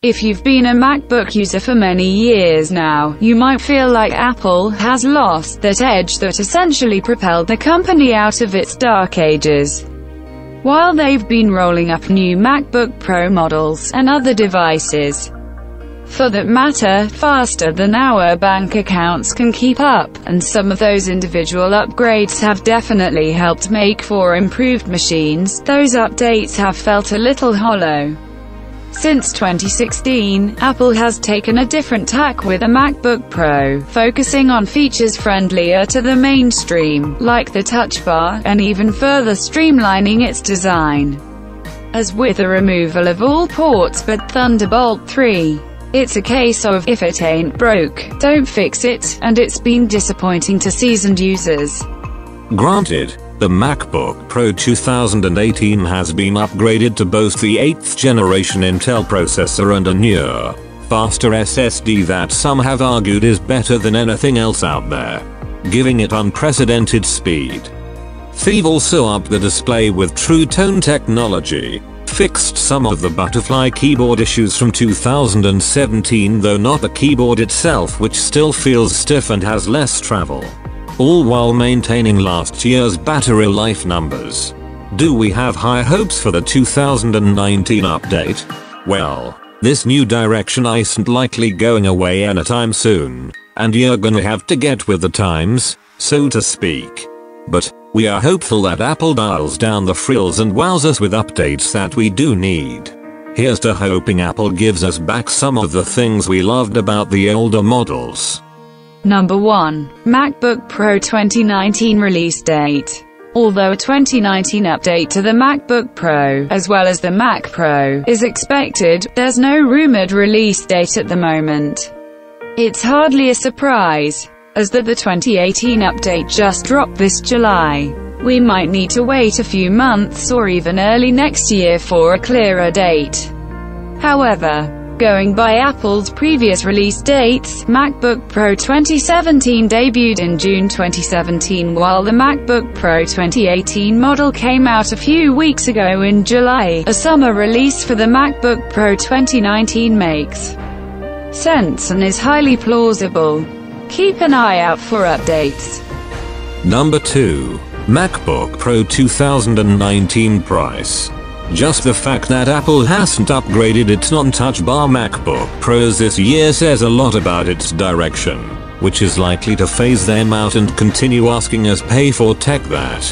If you've been a MacBook user for many years now, you might feel like Apple has lost that edge that essentially propelled the company out of its dark ages. While they've been rolling up new MacBook Pro models, and other devices, for that matter, faster than our bank accounts can keep up, and some of those individual upgrades have definitely helped make for improved machines, those updates have felt a little hollow. Since 2016, Apple has taken a different tack with a MacBook Pro, focusing on features friendlier to the mainstream, like the Touch Bar, and even further streamlining its design. As with the removal of all ports but Thunderbolt 3. It's a case of, if it ain't broke, don't fix it, and it's been disappointing to seasoned users. Granted, the MacBook Pro 2018 has been upgraded to boast the 8th generation Intel processor and a newer, faster SSD that some have argued is better than anything else out there, giving it unprecedented speed. They've also upped the display with True Tone technology, fixed some of the butterfly keyboard issues from 2017, though not the keyboard itself, which still feels stiff and has less travel, all while maintaining last year's battery life numbers. Do we have high hopes for the 2019 update? Well, this new direction isn't likely going away anytime soon, and you're gonna have to get with the times, so to speak. But we are hopeful that Apple dials down the frills and wows us with updates that we do need. Here's to hoping Apple gives us back some of the things we loved about the older models. Number 1. MacBook Pro 2019 release date. Although a 2019 update to the MacBook Pro, as well as the Mac Pro, is expected, there's no rumored release date at the moment. It's hardly a surprise, as that the 2018 update just dropped this July. We might need to wait a few months or even early next year for a clearer date. However, going by Apple's previous release dates, MacBook Pro 2017 debuted in June 2017 while the MacBook Pro 2018 model came out a few weeks ago in July. A summer release for the MacBook Pro 2019 makes sense and is highly plausible. Keep an eye out for updates. Number 2. MacBook Pro 2019 price. Just the fact that Apple hasn't upgraded its non-touch bar MacBook Pros this year says a lot about its direction, which is likely to phase them out and continue asking us pay for tech that,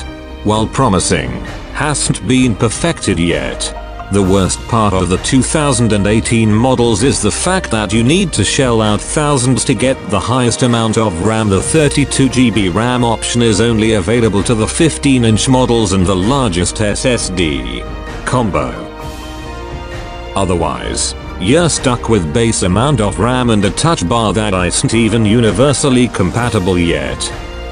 while promising, hasn't been perfected yet. The worst part of the 2018 models is the fact that you need to shell out thousands to get the highest amount of RAM. The 32GB RAM option is only available to the 15-inch models and the largest SSD combo. Otherwise, you're stuck with base amount of RAM and a touch bar that isn't even universally compatible yet.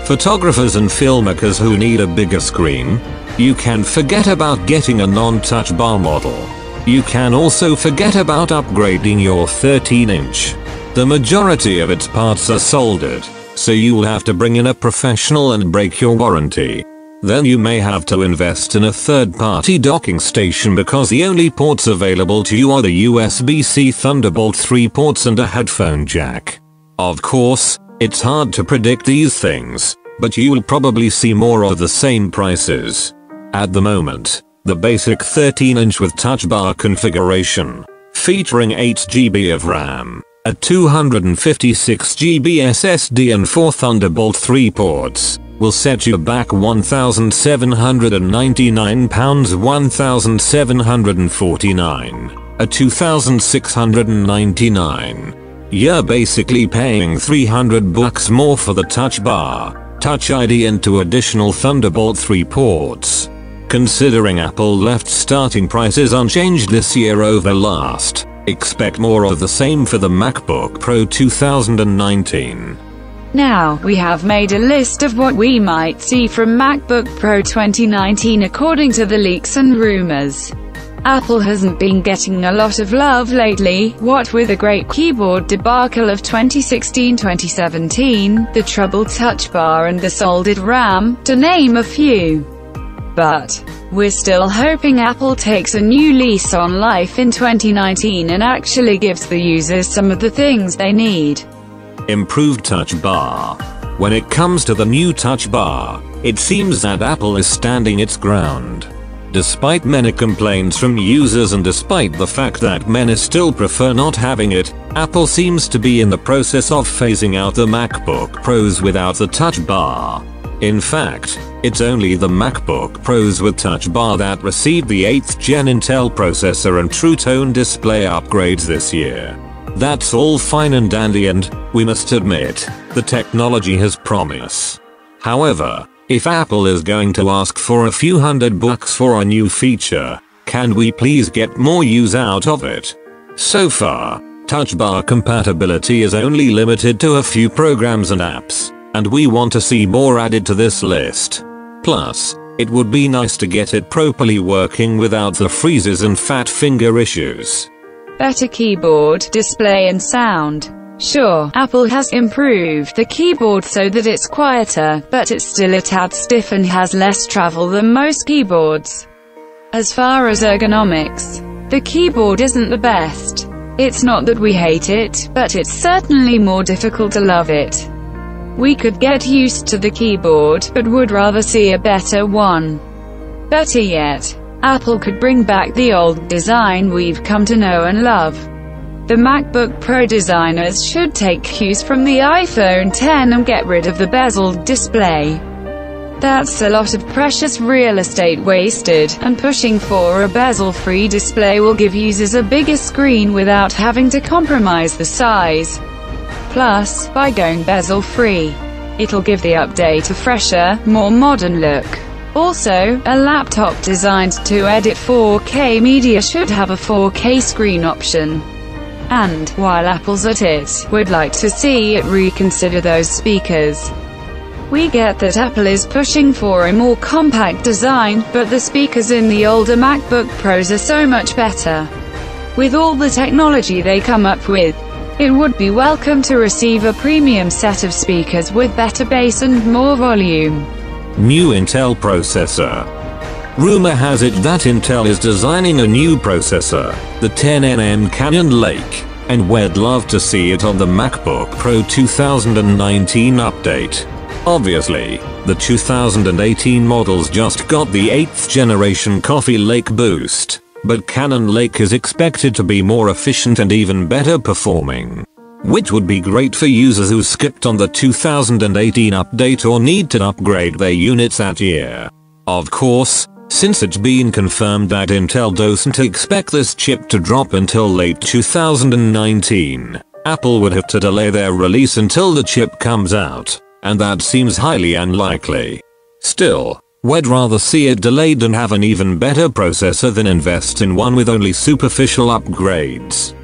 Photographers and filmmakers who need a bigger screen, you can forget about getting a non-touch bar model. You can also forget about upgrading your 13-inch. The majority of its parts are soldered, so you'll have to bring in a professional and break your warranty. Then you may have to invest in a third-party docking station because the only ports available to you are the USB-C Thunderbolt 3 ports and a headphone jack. Of course, it's hard to predict these things, but you'll probably see more of the same prices. At the moment, the basic 13-inch with touch bar configuration, featuring 8GB of RAM, a 256GB SSD and 4 Thunderbolt 3 ports, will set you back £1,799, £1,749, a $2,699. You're basically paying $300 more for the touch bar, Touch ID and 2 additional Thunderbolt 3 ports. Considering Apple left starting prices unchanged this year over last, expect more of the same for the MacBook Pro 2019. Now, we have made a list of what we might see from MacBook Pro 2019 according to the leaks and rumors. Apple hasn't been getting a lot of love lately, what with the great keyboard debacle of 2016-2017, the troubled touch bar and the soldered RAM, to name a few. But We're still hoping Apple takes a new lease on life in 2019 and actually gives the users some of the things they need. Improved touch bar. When it comes to the new touch bar, it seems that Apple is standing its ground. Despite many complaints from users and despite the fact that many still prefer not having it, Apple seems to be in the process of phasing out the MacBook Pros without the touch bar. In fact, it's only the MacBook Pros with touch bar that received the 8th gen Intel processor and True Tone display upgrades this year. That's all fine and dandy, and, we must admit, the technology has promise. However, if Apple is going to ask for a few $100 for a new feature, can we please get more use out of it? So far, touch bar compatibility is only limited to a few programs and apps, and we want to see more added to this list. Plus, it would be nice to get it properly working without the freezes and fat finger issues. Better keyboard, display and sound. Sure, Apple has improved the keyboard so that it's quieter, but it's still a tad stiff and has less travel than most keyboards. As far as ergonomics, the keyboard isn't the best. It's not that we hate it, but it's certainly more difficult to love it. We could get used to the keyboard, but would rather see a better one. Better yet, Apple could bring back the old design we've come to know and love. The MacBook Pro designers should take cues from the iPhone X and get rid of the bezeled display. That's a lot of precious real estate wasted, and pushing for a bezel-free display will give users a bigger screen without having to compromise the size. Plus, by going bezel-free, it'll give the update a fresher, more modern look. Also, a laptop designed to edit 4K media should have a 4K screen option. And, while Apple's at it, we'd like to see it reconsider those speakers. We get that Apple is pushing for a more compact design, but the speakers in the older MacBook Pros are so much better. With all the technology they come up with, it would be welcome to receive a premium set of speakers with better bass and more volume. New Intel processor. Rumor has it that Intel is designing a new processor, the 10nm Canyon Lake, and we'd love to see it on the MacBook Pro 2019 update. Obviously, the 2018 models just got the 8th generation Coffee Lake boost, but Canyon Lake is expected to be more efficient and even better performing, which would be great for users who skipped on the 2018 update or need to upgrade their units that year. Of course, since it's been confirmed that Intel doesn't expect this chip to drop until late 2019, Apple would have to delay their release until the chip comes out, and that seems highly unlikely. Still, we'd rather see it delayed and have an even better processor than invest in one with only superficial upgrades.